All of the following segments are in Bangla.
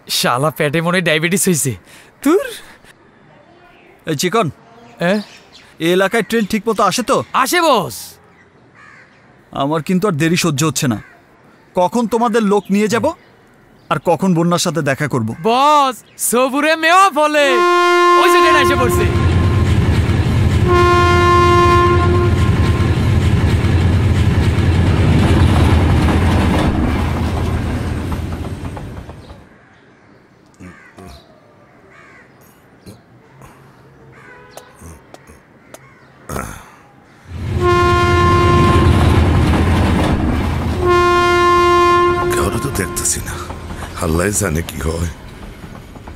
শালা পেটে মনে ডায়াবেটিস হয়েছে তোর। এই চিকন, এই এলাকায় ট্রেন ঠিক মতো আসে তো? আসে বস। আমার কিন্তু আর দেরি সহ্য হচ্ছে না। কখন তোমাদের লোক নিয়ে যাব আর কখন বন্যার সাথে দেখা করব? বস সবুরে মেওয়া ফলে ওই যে ট্রেন এসে পড়ছে। দেখতেছি না, আল্লাহ জানে কি হয়।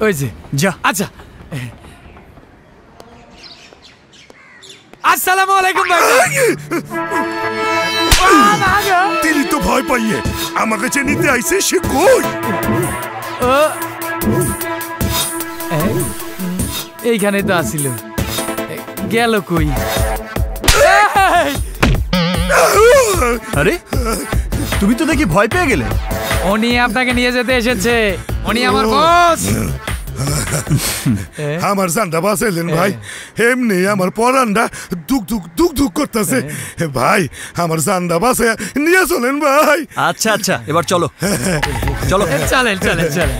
ওই যে যা। আচ্ছা, আসসালামু আলাইকুম ভাই। তিনি তো ভয় পাইয়ে আমাকে যে নিতে আইছে, সে কই? এইখানে তো আসিল, গেল কই? আরে তুমি তো দেখি ভয় পেয়ে গেলে। উনি আপনাকে নিয়ে যেতে এসেছে, উনি আমার বস। আমার জানটা বাঁচাইলেন ভাই, এমনি আমার পরানটা দুক দুক দুক দুক করতেছে। ভাই আমার জানটা বাঁচাই নিয়ে চলেন ভাই। আচ্ছা আচ্ছা, এবার চলো চলো। চলেন চলেন চলেন।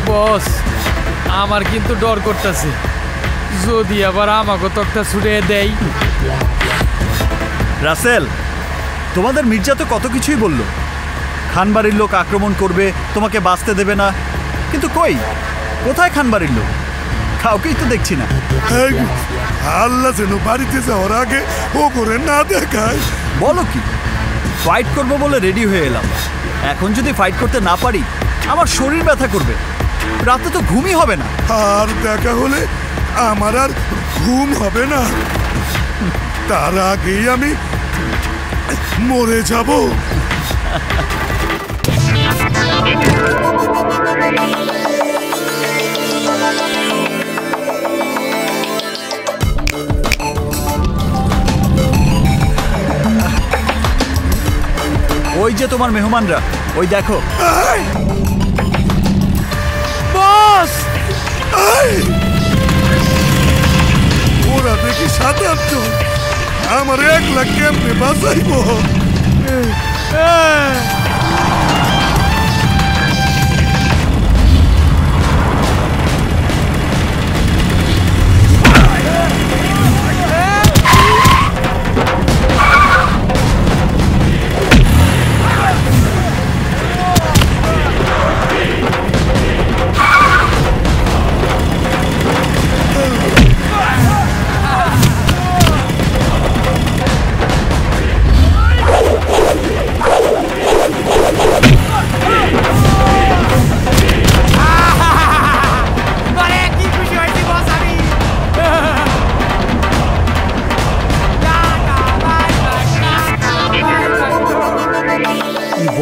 বস আমার কিন্তু ডর করতেছে, যদি আবার আমাকে তকটা ছুটে দেয়। রাসেল, তোমাদের মির্জা তো কত কিছুই বলল, খানবাড়ির লোক আক্রমণ করবে, তোমাকে বাঁচতে দেবে না, কিন্তু কই, কোথায় খানবাড়ির লোক? কাউকেই তো দেখছি না। আল্লাহ যেন বাড়িতে যাওয়ার আগে ও করে না দেখায়। বলো কি, ফাইট করবো বলে রেডি হয়ে এলাম, এখন যদি ফাইট করতে না পারি আমার শরীর ব্যথা করবে, রাতে তো ঘুমই হবে না। আর দেখা হলে আমার আর ঘুম হবে না, তার আগেই আমি মরে যাব। ওই যে তোমার মেহমানরা, ওই দেখো। বস ওরা দেখি ৭-৮ জন, আমার ১ লাখ কেমনে বাঁচাইব?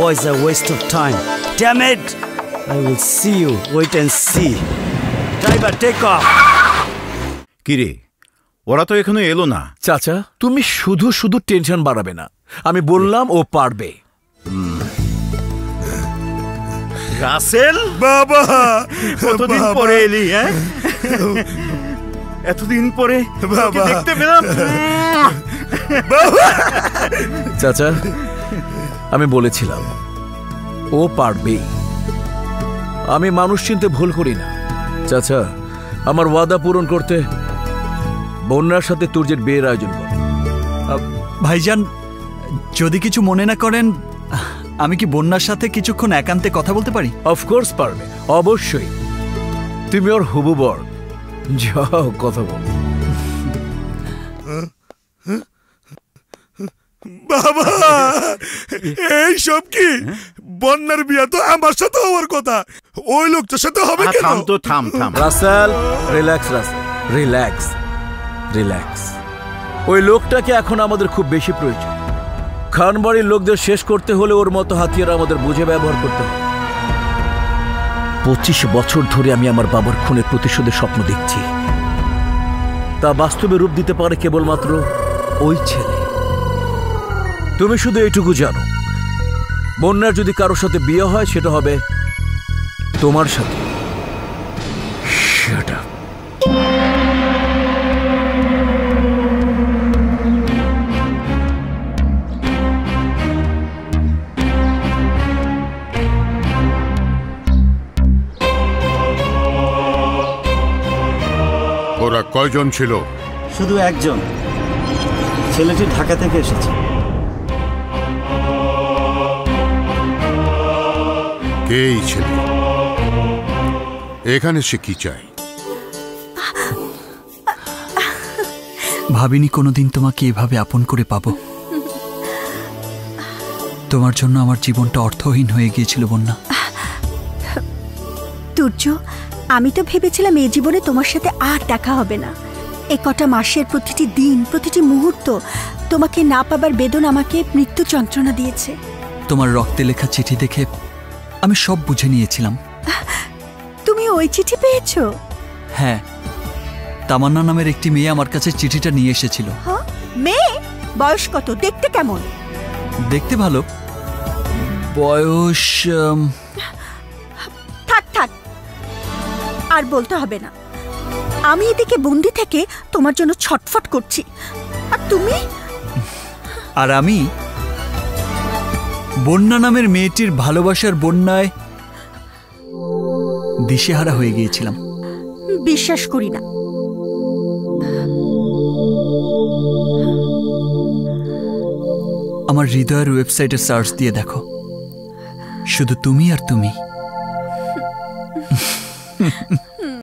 Boys are a waste of time. Damn it! I will see you. Wait and see. Driver, take off. কিরে, ওরা তো এখনো এলো না। চাচা, তুমি শুধু শুধু টেনশন বাড়াবে না, আমি বললাম ও পারবে। রাসেল বাবা, কতদিন পরে এলি? হ্যাঁ, এতদিন পরে বাবা দেখতে পেলাম। চাচা, আমি বলেছিলাম ও পারবে। আমি মানুষ চিনতে ভুল করি না। চাচা, আমার ওয়াদা পূরণ করতে বন্যার সাথে তুর্যের বিয়ের আয়োজন কর। ভাইজান, যদি কিছু মনে না করেন, আমি কি বন্যার সাথে কিছুক্ষণ একান্তে কথা বলতে পারি? অফকোর্স পারবে, অবশ্যই। তুমি ওর হবু বর, যাও কথা বল। বাবা, এইসব কি? বন্যার বিয়া তো আমার সাথে হওয়ার কথা, ওই লোকটার সাথে হবে কেন? থাম তো, থাম থাম। Russell, relax Russell, relax relax. ওই লোকটাকে এখন আমাদের খুব বেশি প্রয়োজন। খানবাড়ির লোকদের শেষ করতে হলে ওর মতো হাতিয়ার আমাদের বুঝে ব্যবহার করতে হবে। 25 বছর ধরে আমি আমার বাবার খুনের প্রতিশোধের স্বপ্ন দেখছি, তা বাস্তবে রূপ দিতে পারে কেবলমাত্র ওই ছেলে। তুমি শুধু এইটুকু জানো, বন্যার যদি কারোর সাথে বিয়ে হয় সেটা হবে তোমার সাথে। Shut up. ওরা কয়জন ছিল? শুধু একজন, ছেলেটি ঢাকা থেকে এসেছে। কে এই ছেলে? এখানে সে কি চায়? ভাবিনি কোনোদিন তোমাকে এভাবে আপন করে পাবো। তোমার জন্য আমার জীবনটা অর্থহীন হয়ে গিয়েছিল বন্যা। তুর্য, আমি তো ভেবেছিলাম এই জীবনে তোমার সাথে আর দেখা হবে না। এ কটা মাসের প্রতিটি দিন, প্রতিটি মুহূর্ত তোমাকে না পাবার বেদনা আমাকে মৃত্যু যন্ত্রণা দিয়েছে। তোমার রক্তে লেখা চিঠি দেখে আমি সব বুঝে নিয়েছিলাম। তুমি ওই চিঠি পেয়েছো? হ্যাঁ, তামান্না নামের একটি মেয়ে আমার কাছে চিঠিটা নিয়ে এসেছিল। হ্যাঁ, মেয়ে? বয়স কত? দেখতে কেমন? দেখতে ভালো, বয়স থাক থাক, আর বলতে হবে না। আমি এদিকে বন্দি থেকে তোমার জন্য ছটফট করছি, আর তুমি? আর আমি বন্যা নামের মেয়েটির ভালোবাসার বন্যায় দিশেহারা হয়ে গিয়েছিলাম। বিশ্বাস করি না। আমার হৃদয়ের ওয়েবসাইটে সার্চ দিয়ে দেখো, শুধু তুমি আর তুমি।